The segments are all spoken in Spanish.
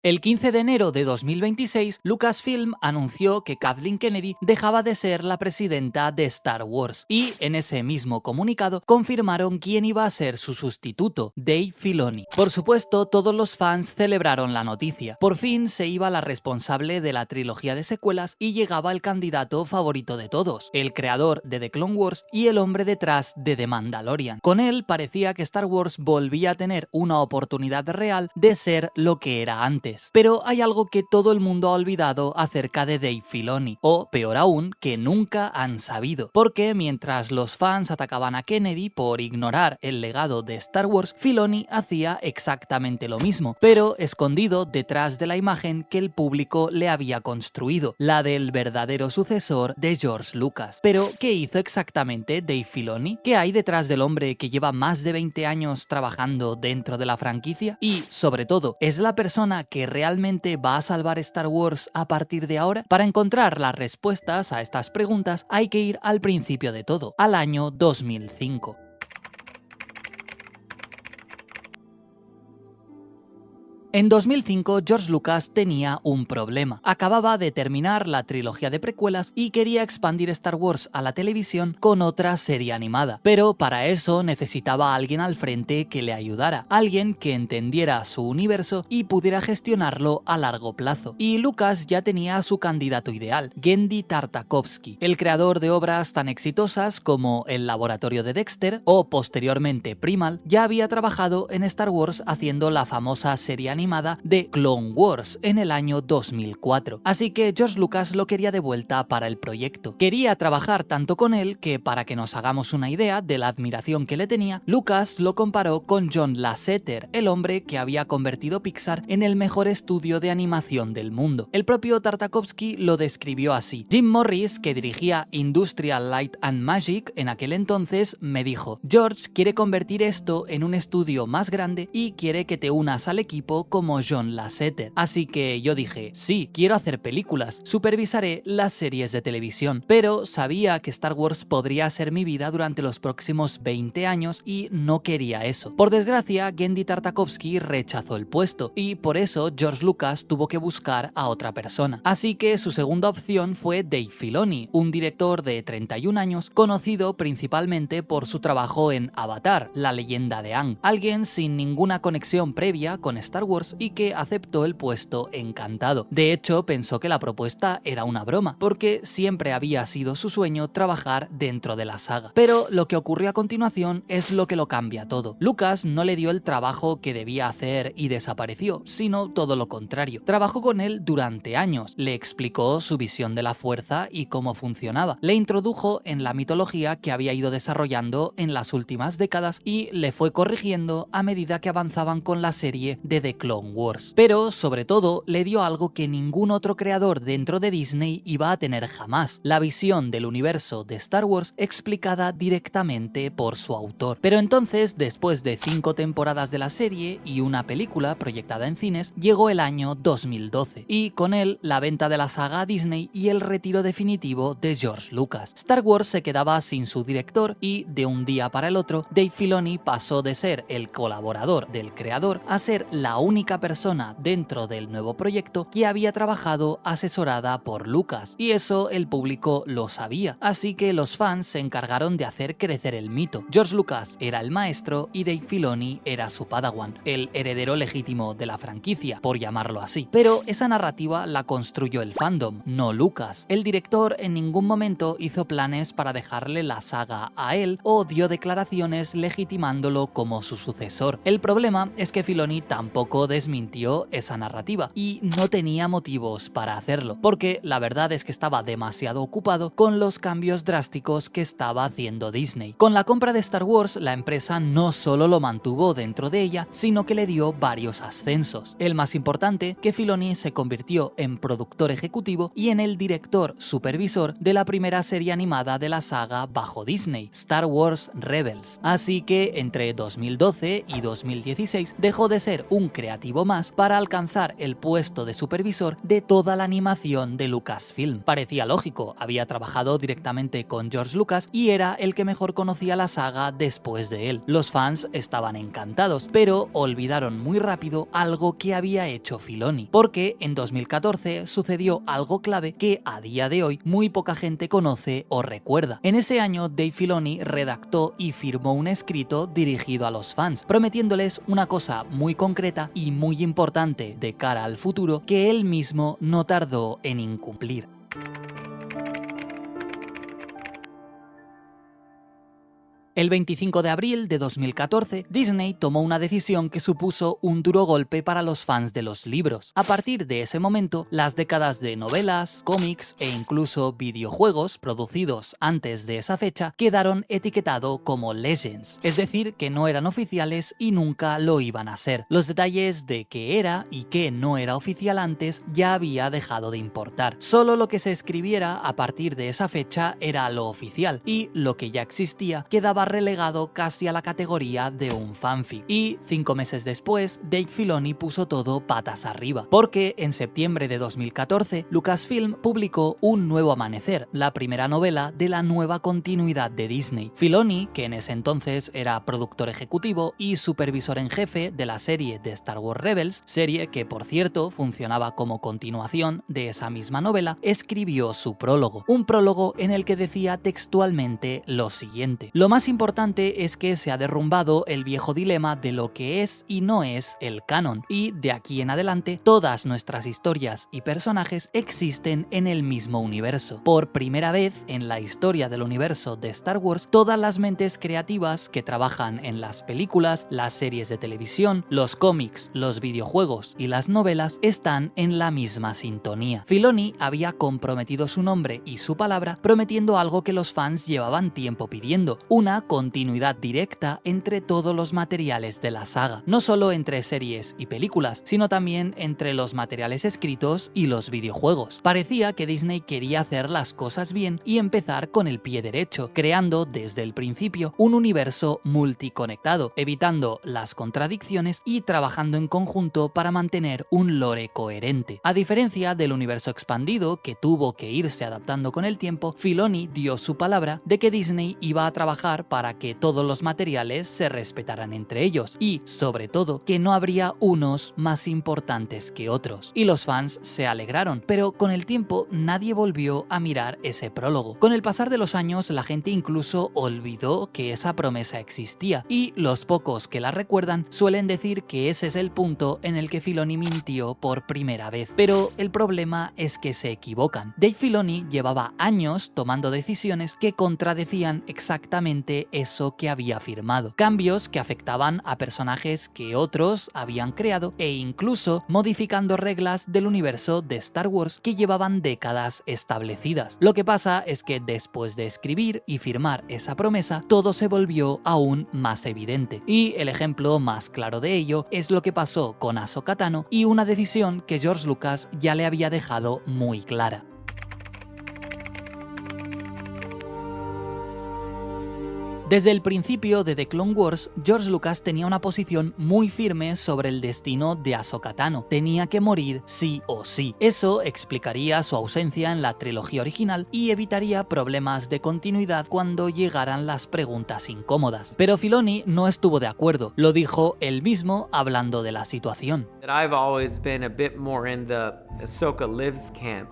El 15 de enero de 2026, Lucasfilm anunció que Kathleen Kennedy dejaba de ser la presidenta de Star Wars y en ese mismo comunicado confirmaron quién iba a ser su sustituto, Dave Filoni. Por supuesto, todos los fans celebraron la noticia. Por fin se iba la responsable de la trilogía de secuelas y llegaba el candidato favorito de todos, el creador de The Clone Wars y el hombre detrás de The Mandalorian. Con él parecía que Star Wars volvía a tener una oportunidad real de ser lo que era antes. Pero hay algo que todo el mundo ha olvidado acerca de Dave Filoni, o peor aún, que nunca han sabido. Porque mientras los fans atacaban a Kennedy por ignorar el legado de Star Wars, Filoni hacía exactamente lo mismo, pero escondido detrás de la imagen que el público le había construido, la del verdadero sucesor de George Lucas. Pero, ¿qué hizo exactamente Dave Filoni? ¿Qué hay detrás del hombre que lleva más de 20 años trabajando dentro de la franquicia? Y, sobre todo, ¿es la persona que realmente va a salvar Star Wars a partir de ahora? Para encontrar las respuestas a estas preguntas hay que ir al principio de todo, al año 2005. En 2005, George Lucas tenía un problema. Acababa de terminar la trilogía de precuelas y quería expandir Star Wars a la televisión con otra serie animada. Pero para eso necesitaba a alguien al frente que le ayudara, alguien que entendiera su universo y pudiera gestionarlo a largo plazo. Y Lucas ya tenía a su candidato ideal, Genndy Tartakovsky, el creador de obras tan exitosas como El laboratorio de Dexter o posteriormente Primal. Ya había trabajado en Star Wars haciendo la famosa serie animada de Clone Wars en el año 2004. Así que George Lucas lo quería de vuelta para el proyecto. Quería trabajar tanto con él que, para que nos hagamos una idea de la admiración que le tenía, Lucas lo comparó con John Lasseter, el hombre que había convertido Pixar en el mejor estudio de animación del mundo. El propio Tartakovsky lo describió así. Jim Morris, que dirigía Industrial Light and Magic en aquel entonces, me dijo: George quiere convertir esto en un estudio más grande y quiere que te unas al equipo como John Lasseter. Así que yo dije: sí, quiero hacer películas, supervisaré las series de televisión. Pero sabía que Star Wars podría ser mi vida durante los próximos 20 años y no quería eso. Por desgracia, Genndy Tartakovsky rechazó el puesto y por eso George Lucas tuvo que buscar a otra persona. Así que su segunda opción fue Dave Filoni, un director de 31 años conocido principalmente por su trabajo en Avatar, la leyenda de Aang. Alguien sin ninguna conexión previa con Star Wars y que aceptó el puesto encantado. De hecho, pensó que la propuesta era una broma, porque siempre había sido su sueño trabajar dentro de la saga. Pero lo que ocurrió a continuación es lo que lo cambia todo. Lucas no le dio el trabajo que debía hacer y desapareció, sino todo lo contrario. Trabajó con él durante años, le explicó su visión de la fuerza y cómo funcionaba, le introdujo en la mitología que había ido desarrollando en las últimas décadas y le fue corrigiendo a medida que avanzaban con la serie de The Clone Wars. Pero, sobre todo, le dio algo que ningún otro creador dentro de Disney iba a tener jamás: la visión del universo de Star Wars explicada directamente por su autor. Pero entonces, después de 5 temporadas de la serie y una película proyectada en cines, llegó el año 2012, y con él la venta de la saga a Disney y el retiro definitivo de George Lucas. Star Wars se quedaba sin su director y, de un día para el otro, Dave Filoni pasó de ser el colaborador del creador a ser la única persona dentro del nuevo proyecto que había trabajado asesorada por Lucas, y eso el público lo sabía, así que los fans se encargaron de hacer crecer el mito. George Lucas era el maestro y Dave Filoni era su padawan, el heredero legítimo de la franquicia, por llamarlo así. Pero esa narrativa la construyó el fandom, no Lucas. El director en ningún momento hizo planes para dejarle la saga a él o dio declaraciones legitimándolo como su sucesor. El problema es que Filoni tampoco desmintió esa narrativa y no tenía motivos para hacerlo, porque la verdad es que estaba demasiado ocupado con los cambios drásticos que estaba haciendo Disney. Con la compra de Star Wars, la empresa no solo lo mantuvo dentro de ella, sino que le dio varios ascensos. El más importante, que Filoni se convirtió en productor ejecutivo y en el director supervisor de la primera serie animada de la saga bajo Disney, Star Wars Rebels. Así que entre 2012 y 2016 dejó de ser un creativo creativo más para alcanzar el puesto de supervisor de toda la animación de Lucasfilm. Parecía lógico, había trabajado directamente con George Lucas y era el que mejor conocía la saga después de él. Los fans estaban encantados, pero olvidaron muy rápido algo que había hecho Filoni, porque en 2014 sucedió algo clave que a día de hoy muy poca gente conoce o recuerda. En ese año Dave Filoni redactó y firmó un escrito dirigido a los fans, prometiéndoles una cosa muy concreta y muy importante de cara al futuro que él mismo no tardó en incumplir. El 25 de abril de 2014, Disney tomó una decisión que supuso un duro golpe para los fans de los libros. A partir de ese momento, las décadas de novelas, cómics e incluso videojuegos producidos antes de esa fecha quedaron etiquetados como Legends, es decir, que no eran oficiales y nunca lo iban a ser. Los detalles de qué era y qué no era oficial antes ya había dejado de importar. Solo lo que se escribiera a partir de esa fecha era lo oficial y lo que ya existía quedaba relegado casi a la categoría de un fanfic. Y 5 meses después, Dave Filoni puso todo patas arriba, porque en septiembre de 2014 Lucasfilm publicó Un nuevo amanecer, la primera novela de la nueva continuidad de Disney. Filoni, que en ese entonces era productor ejecutivo y supervisor en jefe de la serie de Star Wars Rebels, serie que por cierto funcionaba como continuación de esa misma novela, escribió su prólogo, un prólogo en el que decía textualmente lo siguiente: lo más importante es que se ha derrumbado el viejo dilema de lo que es y no es el canon, y de aquí en adelante todas nuestras historias y personajes existen en el mismo universo. Por primera vez en la historia del universo de Star Wars, todas las mentes creativas que trabajan en las películas, las series de televisión, los cómics, los videojuegos y las novelas están en la misma sintonía. Filoni había comprometido su nombre y su palabra prometiendo algo que los fans llevaban tiempo pidiendo: una continuidad directa entre todos los materiales de la saga, no solo entre series y películas, sino también entre los materiales escritos y los videojuegos. Parecía que Disney quería hacer las cosas bien y empezar con el pie derecho, creando desde el principio un universo multiconectado, evitando las contradicciones y trabajando en conjunto para mantener un lore coherente. A diferencia del universo expandido, que tuvo que irse adaptando con el tiempo, Filoni dio su palabra de que Disney iba a trabajar para que todos los materiales se respetaran entre ellos y, sobre todo, que no habría unos más importantes que otros. Y los fans se alegraron, pero con el tiempo nadie volvió a mirar ese prólogo. Con el pasar de los años, la gente incluso olvidó que esa promesa existía, y los pocos que la recuerdan suelen decir que ese es el punto en el que Filoni mintió por primera vez. Pero el problema es que se equivocan. Dave Filoni llevaba años tomando decisiones que contradecían exactamente eso que había firmado. Cambios que afectaban a personajes que otros habían creado e incluso modificando reglas del universo de Star Wars que llevaban décadas establecidas. Lo que pasa es que después de escribir y firmar esa promesa, todo se volvió aún más evidente. Y el ejemplo más claro de ello es lo que pasó con Ahsoka Tano y una decisión que George Lucas ya le había dejado muy clara. Desde el principio de The Clone Wars, George Lucas tenía una posición muy firme sobre el destino de Ahsoka Tano. Tenía que morir sí o sí. Eso explicaría su ausencia en la trilogía original y evitaría problemas de continuidad cuando llegaran las preguntas incómodas. Pero Filoni no estuvo de acuerdo. Lo dijo él mismo hablando de la situación. I've always been a bit more in the Ahsoka lives camp.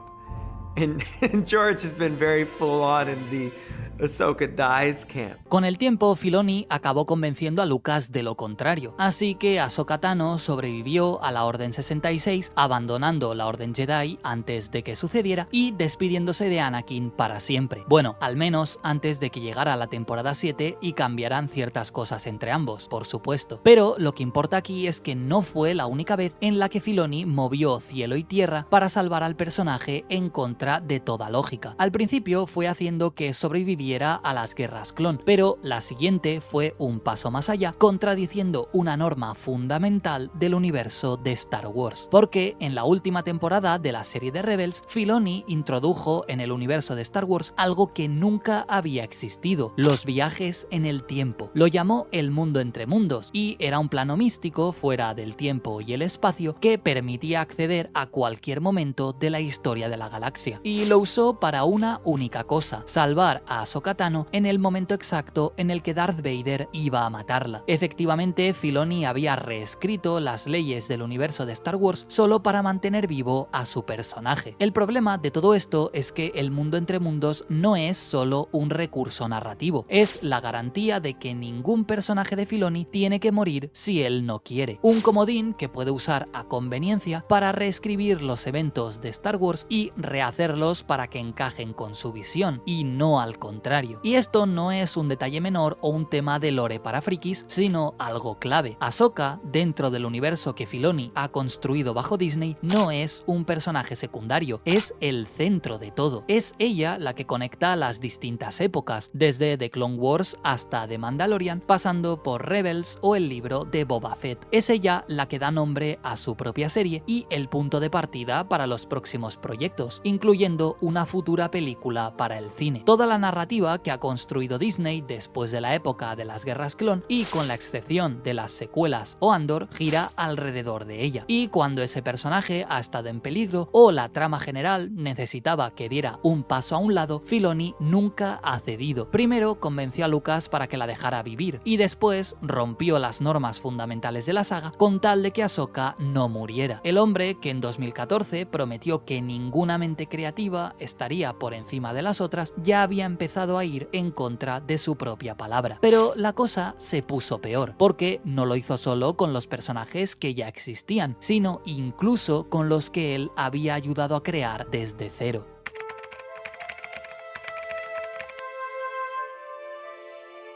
And George has been very full on in the Ahsoka dies camp. Con el tiempo, Filoni acabó convenciendo a Lucas de lo contrario, así que Ahsoka Tano sobrevivió a la Orden 66, abandonando la Orden Jedi antes de que sucediera y despidiéndose de Anakin para siempre. Bueno, al menos antes de que llegara la temporada 7 y cambiaran ciertas cosas entre ambos, por supuesto. Pero lo que importa aquí es que no fue la única vez en la que Filoni movió cielo y tierra para salvar al personaje en contra de toda lógica. Al principio fue haciendo que sobreviviera volviera a las guerras clon, pero la siguiente fue un paso más allá, contradiciendo una norma fundamental del universo de Star Wars, porque en la última temporada de la serie de Rebels, Filoni introdujo en el universo de Star Wars algo que nunca había existido: los viajes en el tiempo. Lo llamó el mundo entre mundos, y era un plano místico fuera del tiempo y el espacio que permitía acceder a cualquier momento de la historia de la galaxia, y lo usó para una única cosa: salvar a Ahsoka Tano en el momento exacto en el que Darth Vader iba a matarla. Efectivamente, Filoni había reescrito las leyes del universo de Star Wars solo para mantener vivo a su personaje. El problema de todo esto es que el mundo entre mundos no es solo un recurso narrativo, es la garantía de que ningún personaje de Filoni tiene que morir si él no quiere. Un comodín que puede usar a conveniencia para reescribir los eventos de Star Wars y rehacerlos para que encajen con su visión, y no al contrario. Y esto no es un detalle menor o un tema de lore para frikis, sino algo clave. Ahsoka, dentro del universo que Filoni ha construido bajo Disney, no es un personaje secundario, es el centro de todo. Es ella la que conecta las distintas épocas, desde The Clone Wars hasta The Mandalorian, pasando por Rebels o el libro de Boba Fett. Es ella la que da nombre a su propia serie y el punto de partida para los próximos proyectos, incluyendo una futura película para el cine. Toda la narrativa que ha construido Disney después de la época de las guerras clon, y con la excepción de las secuelas o Andor, gira alrededor de ella. Y cuando ese personaje ha estado en peligro o la trama general necesitaba que diera un paso a un lado, Filoni nunca ha cedido. Primero convenció a Lucas para que la dejara vivir, y después rompió las normas fundamentales de la saga con tal de que Ahsoka no muriera. El hombre que en 2014 prometió que ninguna mente creativa estaría por encima de las otras, ya había empezado a ir en contra de su propia palabra. Pero la cosa se puso peor, porque no lo hizo solo con los personajes que ya existían, sino incluso con los que él había ayudado a crear desde cero.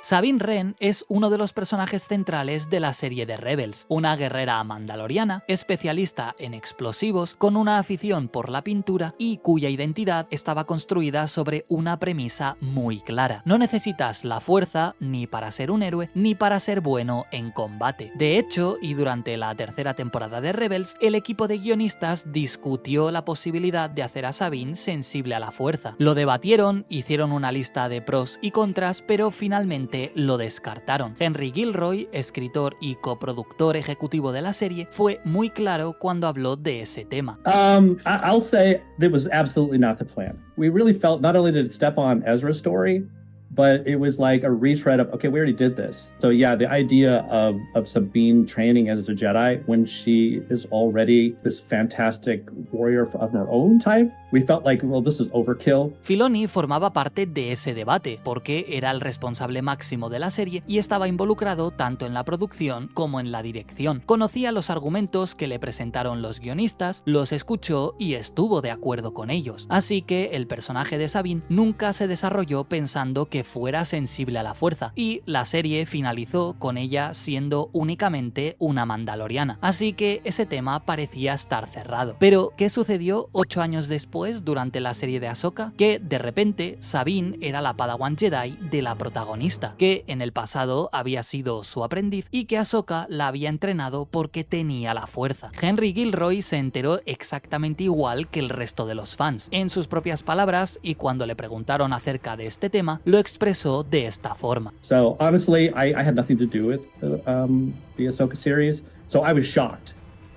Sabine Wren es uno de los personajes centrales de la serie de Rebels, una guerrera mandaloriana, especialista en explosivos, con una afición por la pintura y cuya identidad estaba construida sobre una premisa muy clara: no necesitas la fuerza ni para ser un héroe ni para ser bueno en combate. De hecho, y durante la tercera temporada de Rebels, el equipo de guionistas discutió la posibilidad de hacer a Sabine sensible a la fuerza. Lo debatieron, hicieron una lista de pros y contras, pero finalmente lo descartaron. Henry Gilroy, escritor y coproductor ejecutivo de la serie, fue muy claro cuando habló de ese tema. I'll say that was absolutely not the plan. We really felt not only did it step on Ezra's story, but it was like a retread of, okay, we already did this. So yeah, the idea of Sabine training as a Jedi when she is already this fantastic warrior of her own type, we felt like, well, this is overkill. Filoni formaba parte de ese debate, porque era el responsable máximo de la serie y estaba involucrado tanto en la producción como en la dirección. Conocía los argumentos que le presentaron los guionistas, los escuchó y estuvo de acuerdo con ellos. Así que el personaje de Sabine nunca se desarrolló pensando que fuera sensible a la fuerza, y la serie finalizó con ella siendo únicamente una mandaloriana. Así que ese tema parecía estar cerrado. Pero, ¿qué sucedió 8 años después durante la serie de Ahsoka? Que de repente Sabine era la Padawan Jedi de la protagonista, que en el pasado había sido su aprendiz y que Ahsoka la había entrenado porque tenía la fuerza. Henry Gilroy se enteró exactamente igual que el resto de los fans. En sus propias palabras, y cuando le preguntaron acerca de este tema, lo expresó de esta forma. So honestly, I had nothing to do with the Ahsoka series, so I was shocked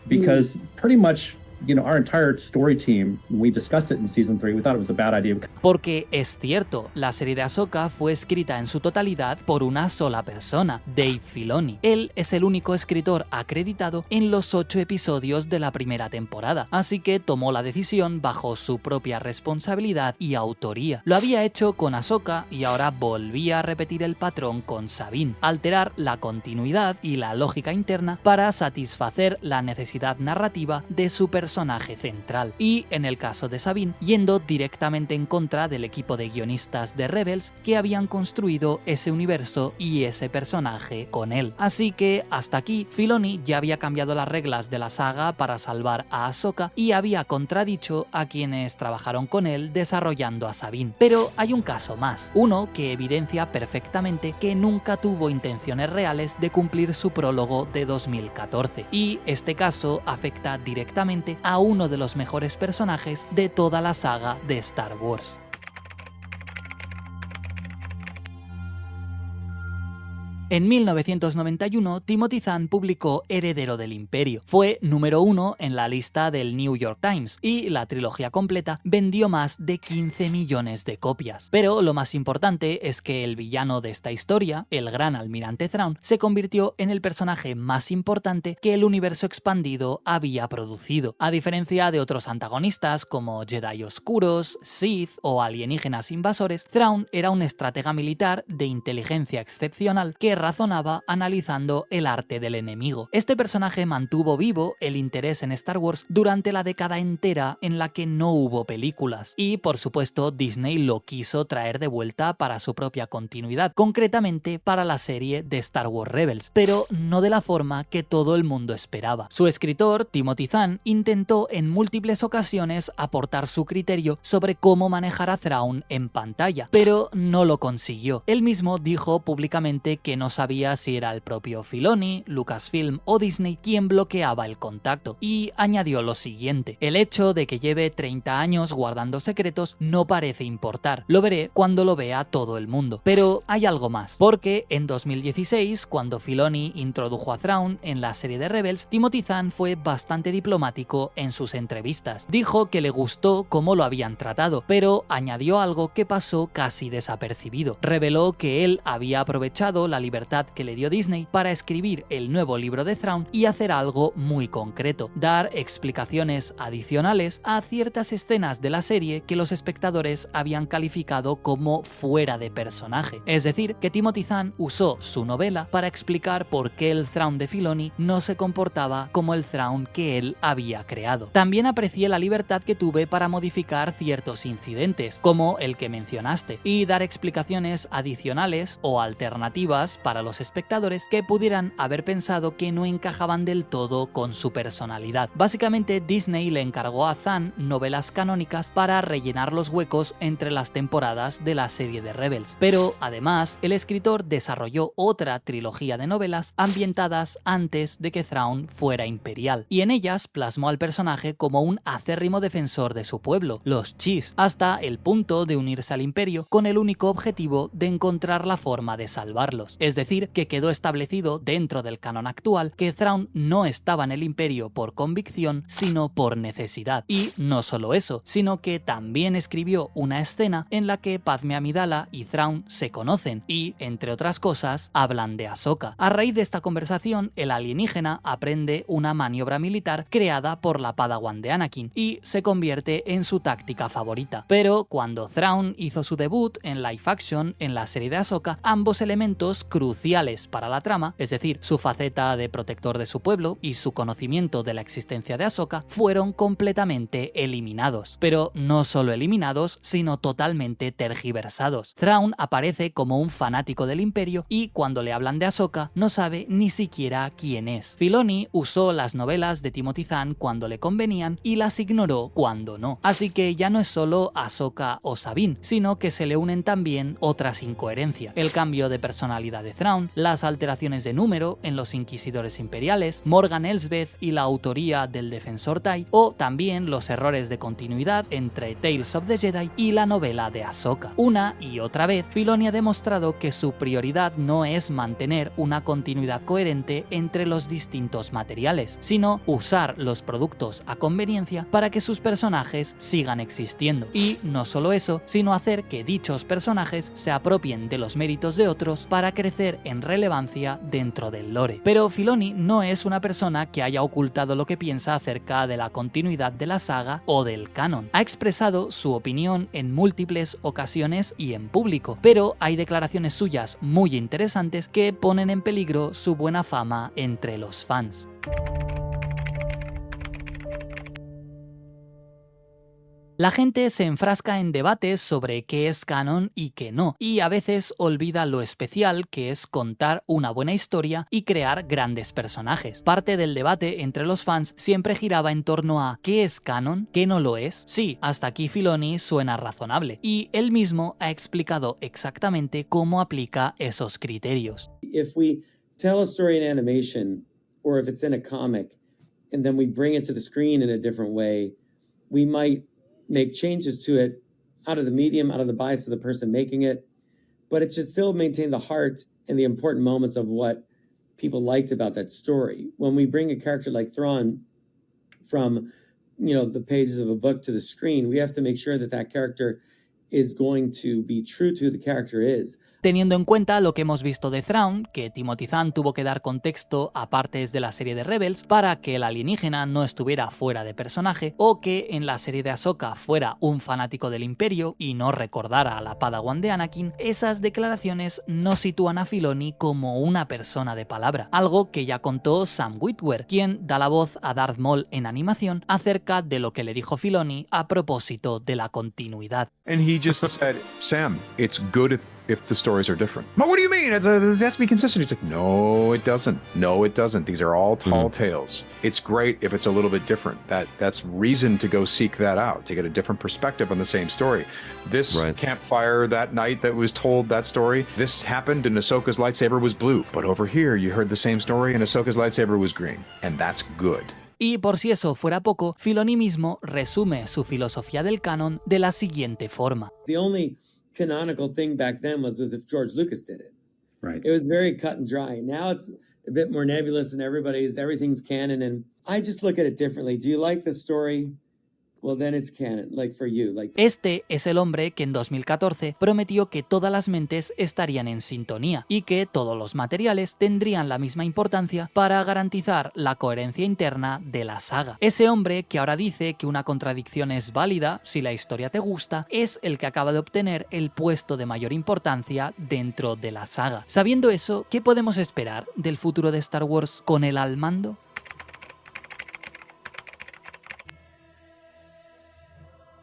because pretty much, you know, our entire story team, when we discussed it in season 3, we thought it was a bad idea. Porque es cierto, la serie de Ahsoka fue escrita en su totalidad por una sola persona, Dave Filoni. Él es el único escritor acreditado en los 8 episodios de la primera temporada, así que tomó la decisión bajo su propia responsabilidad y autoría. Lo había hecho con Ahsoka y ahora volvía a repetir el patrón con Sabine: alterar la continuidad y la lógica interna para satisfacer la necesidad narrativa de su personaje personaje central, y en el caso de Sabine, yendo directamente en contra del equipo de guionistas de Rebels que habían construido ese universo y ese personaje con él. Así que hasta aquí Filoni ya había cambiado las reglas de la saga para salvar a Ahsoka y había contradicho a quienes trabajaron con él desarrollando a Sabine. Pero hay un caso más, uno que evidencia perfectamente que nunca tuvo intenciones reales de cumplir su prólogo de 2014, y este caso afecta directamente a uno de los mejores personajes de toda la saga de Star Wars. En 1991, Timothy Zahn publicó Heredero del Imperio. Fue número 1 en la lista del New York Times y la trilogía completa vendió más de 15 millones de copias. Pero lo más importante es que el villano de esta historia, el gran almirante Thrawn, se convirtió en el personaje más importante que el universo expandido había producido. A diferencia de otros antagonistas como Jedi oscuros, Sith o alienígenas invasores, Thrawn era un estratega militar de inteligencia excepcional que razonaba analizando el arte del enemigo. Este personaje mantuvo vivo el interés en Star Wars durante la década entera en la que no hubo películas, y por supuesto Disney lo quiso traer de vuelta para su propia continuidad, concretamente para la serie de Star Wars Rebels, pero no de la forma que todo el mundo esperaba. Su escritor, Timothy Zahn, intentó en múltiples ocasiones aportar su criterio sobre cómo manejar a Thrawn en pantalla, pero no lo consiguió. Él mismo dijo públicamente que no sabía si era el propio Filoni, Lucasfilm o Disney quien bloqueaba el contacto, y añadió lo siguiente: el hecho de que lleve 30 años guardando secretos no parece importar, lo veré cuando lo vea todo el mundo. Pero hay algo más, porque en 2016, cuando Filoni introdujo a Thrawn en la serie de Rebels, Timothy Zahn fue bastante diplomático en sus entrevistas. Dijo que le gustó cómo lo habían tratado, pero añadió algo que pasó casi desapercibido. Reveló que él había aprovechado la libertad que le dio Disney para escribir el nuevo libro de Thrawn y hacer algo muy concreto: dar explicaciones adicionales a ciertas escenas de la serie que los espectadores habían calificado como fuera de personaje. Es decir, que Timothy Zahn usó su novela para explicar por qué el Thrawn de Filoni no se comportaba como el Thrawn que él había creado. También aprecié la libertad que tuve para modificar ciertos incidentes, como el que mencionaste, y dar explicaciones adicionales o alternativas para los espectadores que pudieran haber pensado que no encajaban del todo con su personalidad. Básicamente, Disney le encargó a Zahn novelas canónicas para rellenar los huecos entre las temporadas de la serie de Rebels. Pero además, el escritor desarrolló otra trilogía de novelas ambientadas antes de que Thrawn fuera imperial, y en ellas plasmó al personaje como un acérrimo defensor de su pueblo, los Chiss, hasta el punto de unirse al imperio con el único objetivo de encontrar la forma de salvarlos. Es decir, que quedó establecido dentro del canon actual que Thrawn no estaba en el imperio por convicción, sino por necesidad. Y no solo eso, sino que también escribió una escena en la que Padmé Amidala y Thrawn se conocen y, entre otras cosas, hablan de Ahsoka. A raíz de esta conversación, el alienígena aprende una maniobra militar creada por la Padawan de Anakin y se convierte en su táctica favorita. Pero cuando Thrawn hizo su debut en live action en la serie de Ahsoka, ambos elementos cruciales para la trama, es decir, su faceta de protector de su pueblo y su conocimiento de la existencia de Ahsoka, fueron completamente eliminados. Pero no solo eliminados, sino totalmente tergiversados. Thrawn aparece como un fanático del imperio y cuando le hablan de Ahsoka no sabe ni siquiera quién es. Filoni usó las novelas de Timothy Zahn cuando le convenían y las ignoró cuando no. Así que ya no es solo Ahsoka o Sabine, sino que se le unen también otras incoherencias: el cambio de personalidad de Thrawn, las alteraciones de número en los inquisidores imperiales, Morgan Elsbeth y la autoría del defensor Tai, o también los errores de continuidad entre Tales of the Jedi y la novela de Ahsoka. Una y otra vez, Filoni ha demostrado que su prioridad no es mantener una continuidad coherente entre los distintos materiales, sino usar los productos a conveniencia para que sus personajes sigan existiendo. Y no solo eso, sino hacer que dichos personajes se apropien de los méritos de otros para crecer en relevancia dentro del lore. Pero Filoni no es una persona que haya ocultado lo que piensa acerca de la continuidad de la saga o del canon. Ha expresado su opinión en múltiples ocasiones y en público, pero hay declaraciones suyas muy interesantes que ponen en peligro su buena fama entre los fans. La gente se enfrasca en debates sobre qué es canon y qué no, y a veces olvida lo especial que es contar una buena historia y crear grandes personajes. Parte del debate entre los fans siempre giraba en torno a ¿qué es canon? ¿Qué no lo es? Sí, hasta aquí Filoni suena razonable, y él mismo ha explicado exactamente cómo aplica esos criterios. If we tell a story in animation, or if it's in a comic, and then we bring it to the screen in a different way, we might make changes to it out of the medium, out of the bias of the person making it, but it should still maintain the heart and the important moments of what people liked about that story. When we bring a character like Thrawn from, the pages of a book to the screen, we have to make sure that that character is going to be true to who the character is. Teniendo en cuenta lo que hemos visto de Thrawn, que Timothy Zahn tuvo que dar contexto a partes de la serie de Rebels para que el alienígena no estuviera fuera de personaje, o que en la serie de Ahsoka fuera un fanático del Imperio y no recordara a la Padawan de Anakin, esas declaraciones no sitúan a Filoni como una persona de palabra, algo que ya contó Sam Witwer, quien da la voz a Darth Maul en animación, acerca de lo que le dijo Filoni a propósito de la continuidad. And he just said, Sam, it's good if the stories are different. But what do you mean? It has to be consistent. He's like, no, it doesn't. No, it doesn't. These are all tall tales. It's great if it's a little bit different. That's reason to go seek that out, to get a different perspective on the same story. This campfire that night that was told that story, this happened and Ahsoka's lightsaber was blue. But over here, you heard the same story and Ahsoka's lightsaber was green. And that's good. Y por si eso fuera poco, Filoni mismo resume su filosofía del canon de la siguiente forma. The only canonical thing back then was if George Lucas did it. Right. It was very cut and dry. Now it's a bit more nebulous and everything's canon. And I just look at it differently. Do you like the story? Well, then it's canon, like for you. Este es el hombre que en 2014 prometió que todas las mentes estarían en sintonía y que todos los materiales tendrían la misma importancia para garantizar la coherencia interna de la saga. Ese hombre que ahora dice que una contradicción es válida si la historia te gusta, es el que acaba de obtener el puesto de mayor importancia dentro de la saga. Sabiendo eso, ¿qué podemos esperar del futuro de Star Wars con él al mando?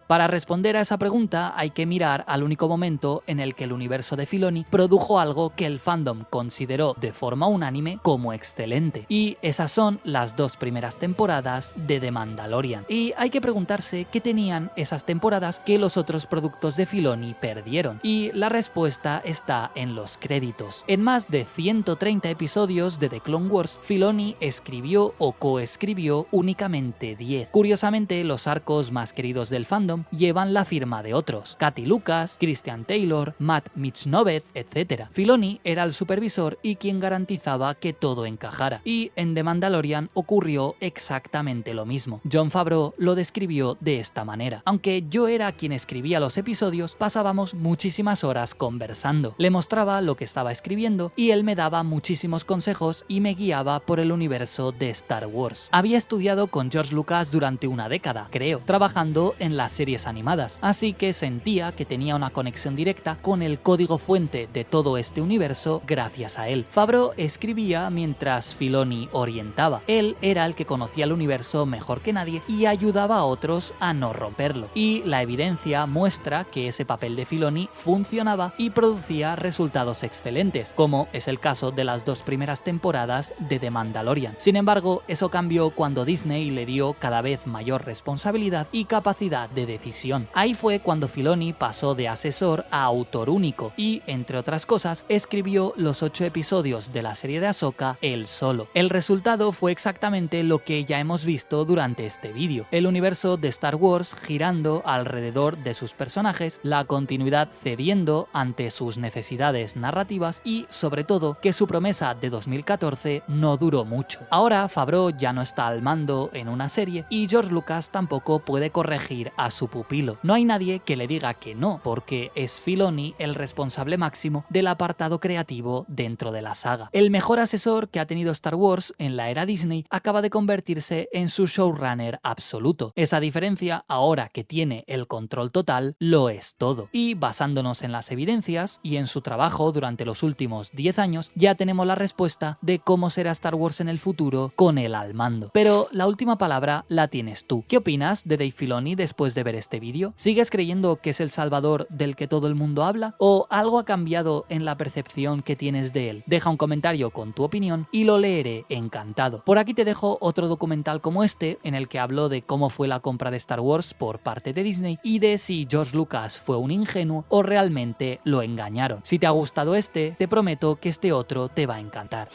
Para responder a esa pregunta hay que mirar al único momento en el que el universo de Filoni produjo algo que el fandom consideró de forma unánime como excelente, y esas son las 2 primeras temporadas de The Mandalorian. Y hay que preguntarse qué tenían esas temporadas que los otros productos de Filoni perdieron, y la respuesta está en los créditos. En más de 130 episodios de The Clone Wars, Filoni escribió o coescribió únicamente 10. Curiosamente, los arcos más queridos del fandom llevan la firma de otros: Katy Lucas, Christian Taylor, Matt Michnovet, etc. Filoni era el supervisor y quien garantizaba que todo encajara, y en The Mandalorian ocurrió exactamente lo mismo. Jon Favreau lo describió de esta manera: aunque yo era quien escribía los episodios, pasábamos muchísimas horas conversando. Le mostraba lo que estaba escribiendo y él me daba muchísimos consejos y me guiaba por el universo de Star Wars. Había estudiado con George Lucas durante una década, creo, trabajando en las series animadas, así que sentía que tenía una conexión directa con el código fuente de todo este universo gracias a él. Favreau escribía mientras Filoni orientaba. Él era el que conocía el universo mejor que nadie y ayudaba a otros a no romperlo. Y la evidencia muestra que ese papel de Filoni funcionaba y producía resultados excelentes, como es el caso de las 2 primeras temporadas de The Mandalorian. Sin embargo, eso cambió cuando Disney le dio cada vez mayor responsabilidad y capacidad de decisión. Ahí fue cuando Filoni pasó de asesor a autor único y, entre otras cosas, escribió los 8 episodios de la serie de Ahsoka él solo. El resultado fue exactamente lo que ya hemos visto durante este vídeo: el universo de Star Wars girando alrededor de sus personajes, la continuidad cediendo ante sus necesidades narrativas y, sobre todo, que su promesa de 2014 no duró mucho. Ahora Favreau ya no está al mando en una serie y George Lucas tampoco puede corregir a su pupilo. No hay nadie que le diga que no, porque es Filoni el responsable máximo del apartado creativo dentro de la saga. El mejor asesor que ha tenido Star Wars en la era Disney acaba de convertirse en su showrunner absoluto. Esa diferencia, ahora que tiene el control total, lo es todo. Y basándonos en las evidencias y en su trabajo durante los últimos 10 años, ya tenemos la respuesta de cómo será Star Wars en el futuro con él al mando. Pero la última palabra la tienes tú. ¿Qué opinas de Dave Filoni después de ver ver este vídeo? ¿Sigues creyendo que es el Salvador del que todo el mundo habla? ¿O algo ha cambiado en la percepción que tienes de él? Deja un comentario con tu opinión y lo leeré encantado. Por aquí te dejo otro documental como este, en el que habló de cómo fue la compra de Star Wars por parte de Disney y de si George Lucas fue un ingenuo o realmente lo engañaron. Si te ha gustado este, te prometo que este otro te va a encantar.